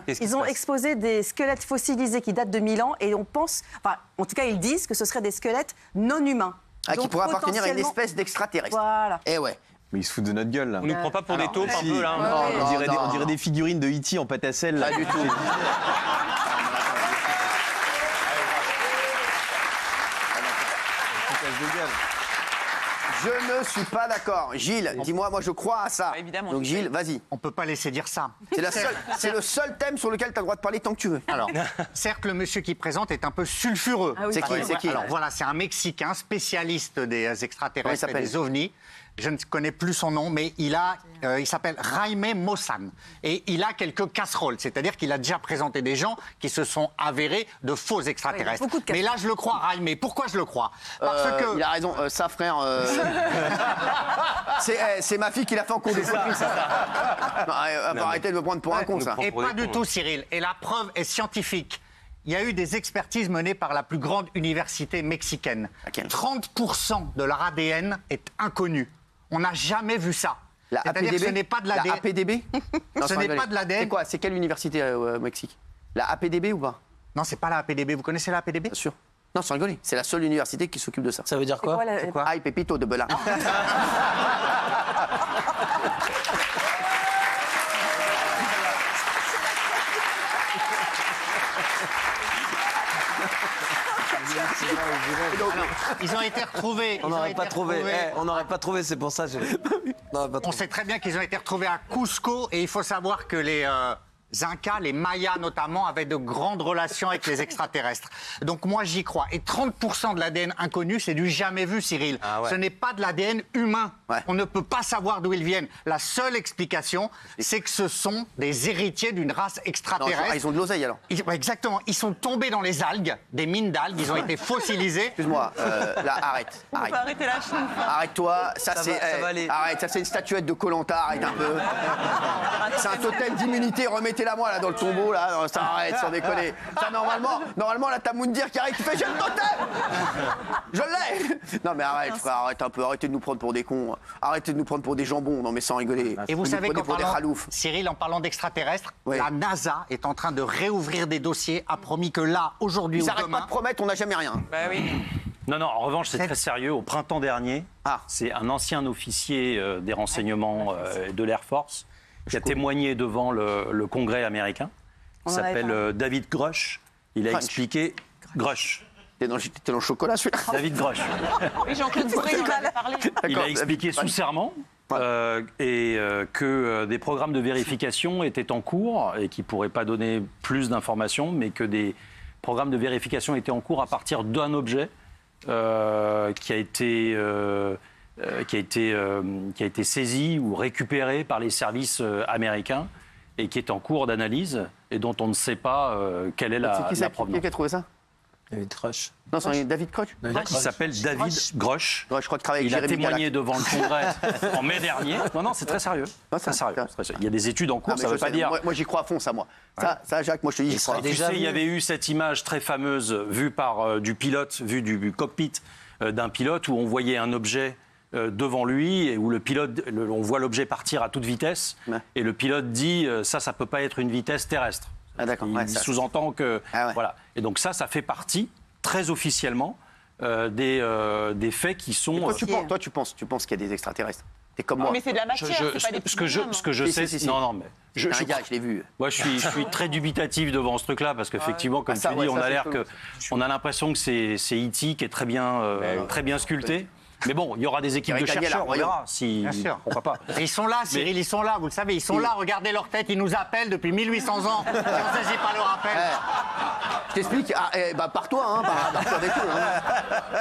Ils ont exposé des squelettes fossilisés qui datent de 1000 ans et on pense, enfin, en tout cas, ils disent que ce seraient des squelettes non humains. Qui pourraient appartenir à une espèce d'extraterrestre. Voilà. Eh ouais. Mais ils se foutent de notre gueule, là. On nous prend pas pour des taupes un peu, là. On dirait des figurines de E.T. en pâte à sel, là. Pas du tout. Je ne suis pas d'accord. Gilles, dis-moi, moi je crois à ça. Évidemment. Donc Gilles, vas-y. On peut pas laisser dire ça. C'est le seul thème sur lequel tu as le droit de parler tant que tu veux. Alors, certes, le monsieur qui présente est un peu sulfureux. Ah oui, C'est qui Alors voilà, c'est un Mexicain spécialiste des extraterrestres et des ovnis. Je ne connais plus son nom, mais il s'appelle Jaime Maussan. Et il a quelques casseroles, c'est-à-dire qu'il a déjà présenté des gens qui se sont avérés de faux extraterrestres. Oui, beaucoup de mais là, je le crois, Jaime. Pourquoi je le crois? Parce que... Il a raison, ça frère. C'est ma fille qui l'a fait en cours de ça. Arrêtez de me prendre pour un con, ça. Et pas du tout, Cyril. Et la preuve est scientifique. Il y a eu des expertises menées par la plus grande université mexicaine. Laquelle? 30% de leur ADN est inconnu. On n'a jamais vu ça. C'est-à-dire que ce n'est pas de l'ADN. La APDB Ce n'est pas de l'ADN. C'est quoi? C'est quelle université au Mexique? La APDB ou pas? Non, c'est pas la APDB. Vous connaissez la APDB? Bien sûr. Non, sans rigoler. C'est la seule université qui s'occupe de ça. Ça veut dire quoi? Aïe, Pépito de Belin. Ils ont été retrouvés. On n'aurait pas trouvé. On n'aurait pas trouvé, c'est pour ça. On sait très bien qu'ils ont été retrouvés à Cusco et il faut savoir que les Incas, les Mayas notamment, avaient de grandes relations avec les extraterrestres. Donc moi j'y crois. Et 30% de l'ADN inconnu, c'est du jamais vu, Cyril. Ah ouais. Ce n'est pas de l'ADN humain. Ouais. On ne peut pas savoir d'où ils viennent. La seule explication, c'est que ce sont des héritiers d'une race extraterrestre. Ils ont de l'oseille alors. Exactement. Ils sont tombés dans les algues, des mines d'algues. Ils ont été fossilisés. Excuse-moi, là, arrête. On peut arrêter la chaîne. Arrête-toi, ça c'est. va aller. Arrête, ça c'est une statuette de Koh-Lanta, arrête un peu. C'est un totem d'immunité, remettez-la moi là dans le tombeau là, non, ça arrête, sans déconner. Ça normalement là t'as Moundir qui arrive, qui fait j'ai le totem. Je l'ai. Non mais arrête frère, arrête un peu, arrêtez de nous prendre pour des cons, arrêtez de nous prendre pour des jambons, non mais sans rigoler. Et vous savez prenez qu'en pour des parlant, khaloufs. Cyril, en parlant d'extraterrestres, Oui. la NASA est en train de réouvrir des dossiers, a promis que là, aujourd'hui Ils ou arrêtent pas demain... de promettre, on n'a jamais rien. Bah oui. Non, en revanche, c'est très sérieux. Au printemps dernier, c'est un ancien officier des renseignements de l'Air Force qui a témoigné devant le Congrès américain. Il s'appelle David Grush. Il a expliqué... Grush. T'es dans le chocolat celui-là. David Grush. Oui, Jean-Claude Bourré en avait parlé. Il a expliqué sous serment que des programmes de vérification étaient en cours et qui ne pourraient pas donner plus d'informations, mais que des programmes de vérification étaient en cours à partir d'un objet qui a été saisi ou récupéré par les services américains et qui est en cours d'analyse et dont on ne sait pas quelle est la provenance. Qui a trouvé ça? David Grush. Non, c'est David Koch. Il s'appelle David Grush. Ouais, je crois qu'il travaille avec Il a Jérémy témoigné Galac. devant le Congrès en mai dernier. Non, c'est très sérieux. Très sérieux. Il y a des études en cours, Non, mais ça ne veut je pas sais, dire... Moi, j'y crois à fond, ça, moi. Ça, Jacques, moi, je te dis, j'y crois. Tu sais, il y avait eu cette image très fameuse vue par du pilote, vue du cockpit d'un pilote, où on voyait un objet devant lui et où le pilote, on voit l'objet partir à toute vitesse. Ouais. Et le pilote dit ça peut pas être une vitesse terrestre. Ah, d'accord. Il Ouais, ça- sous-entend que... Ah ouais. Voilà. Et donc ça fait partie, très officiellement, des faits qui sont... Toi, tu penses qu'il y a des extraterrestres? T'es comme moi. Mais c'est de la matière, c'est pas des ce que je Si, sais... si. Non, mais... C'est un gars, je l'ai vu. Moi, je suis très dubitatif devant ce truc-là parce qu'effectivement, comme ça, tu dis, ouais, on ça, a c'est l'air cool. on a l'impression que c'est E.T. qui est très bien sculpté. Mais bon, il y aura des équipes de Eric Daniel, chercheurs, on voyons. verra. Si... Bien sûr. Pourquoi pas. Et ils sont là, Cyril, ils sont là, vous le savez, ils sont là, regardez leur tête, ils nous appellent depuis 1800 ans. Et on ne saisit pas leur appel. Je t'explique, pars-toi, hein, pars avec eux. Hein.